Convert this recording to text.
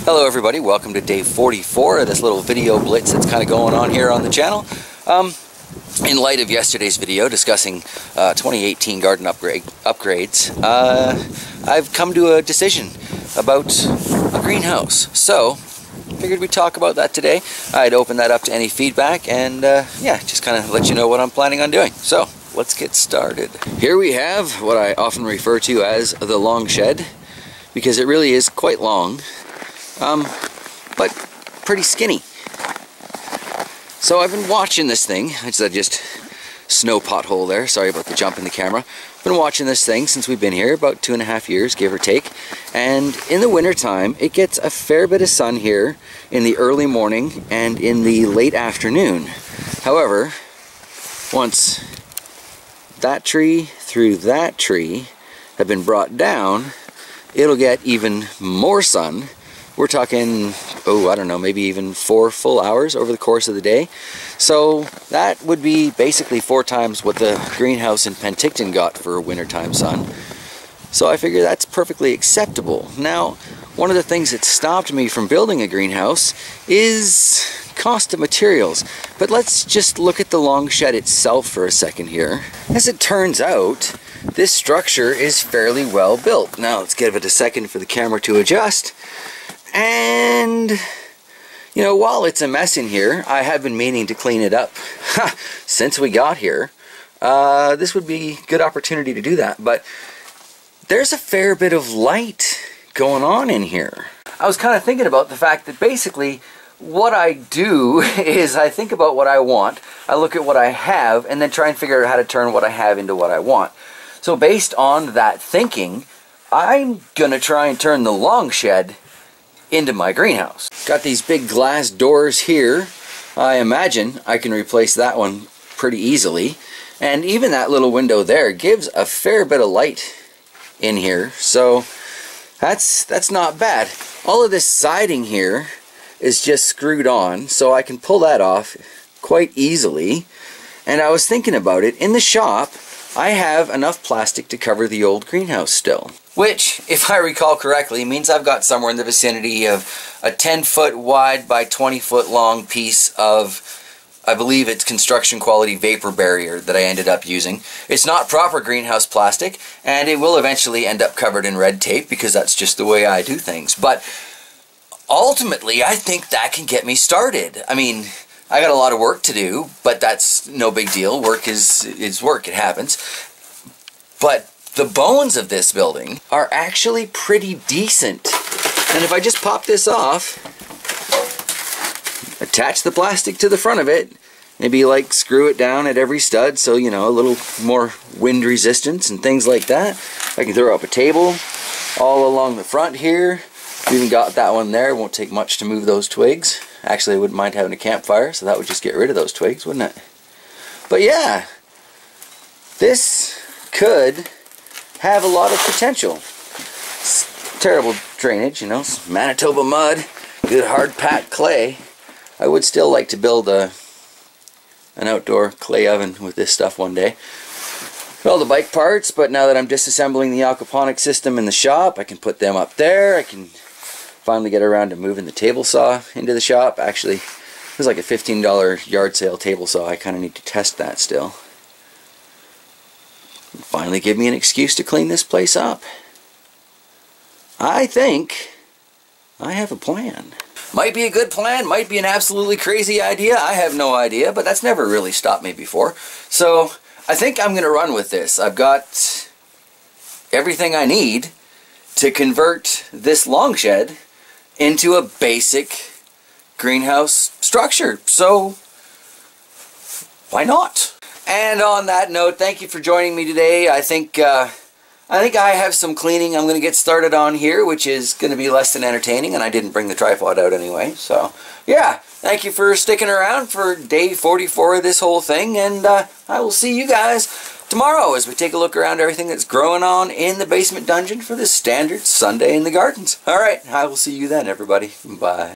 Hello everybody, welcome to day 44 of this little video blitz that's kind of going on here on the channel. In light of yesterday's video discussing 2018 garden upgrades, I've come to a decision about a greenhouse. So, figured we'd talk about that today. I'd open that up to any feedback and yeah, just kind of let you know what I'm planning on doing. So, let's get started. Here we have what I often refer to as the long shed, because it really is quite long. But pretty skinny. So I've been watching this thing. I just snow pothole there. Sorry about the jump in the camera. Been watching this thing since we've been here, about 2.5 years, give or take. And in the winter time, it gets a fair bit of sun here in the early morning and in the late afternoon. However, once that tree through that tree have been brought down, it'll get even more sun. We're talking, I don't know, maybe even 4 full hours over the course of the day. So that would be basically 4 times what the greenhouse in Penticton got for wintertime sun. So I figure that's perfectly acceptable. Now, one of the things that stopped me from building a greenhouse is cost of materials. But let's just look at the long shed itself for a second here. As it turns out, this structure is fairly well built. Now let's give it a second for the camera to adjust. And, you know, while it's a mess in here, I have been meaning to clean it up since we got here. This would be a good opportunity to do that, but there's a fair bit of light going on in here. I was kind of thinking about the fact that basically what I do is I think about what I want, I look at what I have, and then try and figure out how to turn what I have into what I want. So based on that thinking, I'm gonna try and turn the long shed into my greenhouse. Got these big glass doors here. I imagine I can replace that one pretty easily. And even that little window there gives a fair bit of light in here. So that's not bad. All of this siding here is just screwed on, so I can pull that off quite easily. And I was thinking about it, in the shop I have enough plastic to cover the old greenhouse still. Which, if I recall correctly, means I've got somewhere in the vicinity of a 10-foot wide by 20-foot long piece of, I believe it's construction quality vapor barrier that I ended up using. It's not proper greenhouse plastic, and it will eventually end up covered in red tape because that's just the way I do things. But ultimately, I think that can get me started. I mean, I got a lot of work to do, but that's no big deal. Work is work, it happens. But the bones of this building are actually pretty decent. And if I just pop this off, attach the plastic to the front of it, maybe like screw it down at every stud so, you know, a little more wind resistance and things like that. I can throw up a table all along the front here. We even got that one there. It won't take much to move those twigs. Actually, I wouldn't mind having a campfire, so that would just get rid of those twigs, wouldn't it? But yeah, this could have a lot of potential. It's terrible drainage, you know, it's Manitoba mud, good hard packed clay. I would still like to build an outdoor clay oven with this stuff one day. All the bike parts, but now that I'm disassembling the aquaponics system in the shop, I can put them up there. I can finally get around to moving the table saw into the shop. Actually, it was like a $15 yard sale table saw. I kind of need to test that still. Finally give me an excuse to clean this place up. I think I have a plan. Might be a good plan, might be an absolutely crazy idea, I have no idea, but that's never really stopped me before. So I think I'm going to run with this. I've got everything I need to convert this long shed into a basic greenhouse structure. So why not? And on that note, thank you for joining me today. I think I have some cleaning I'm going to get started on here, which is going to be less than entertaining, and I didn't bring the tripod out anyway. So, yeah, thank you for sticking around for day 44 of this whole thing, and I will see you guys tomorrow as we take a look around everything that's growing on in the basement dungeon for this standard Sunday in the gardens. All right, I will see you then, everybody. Bye.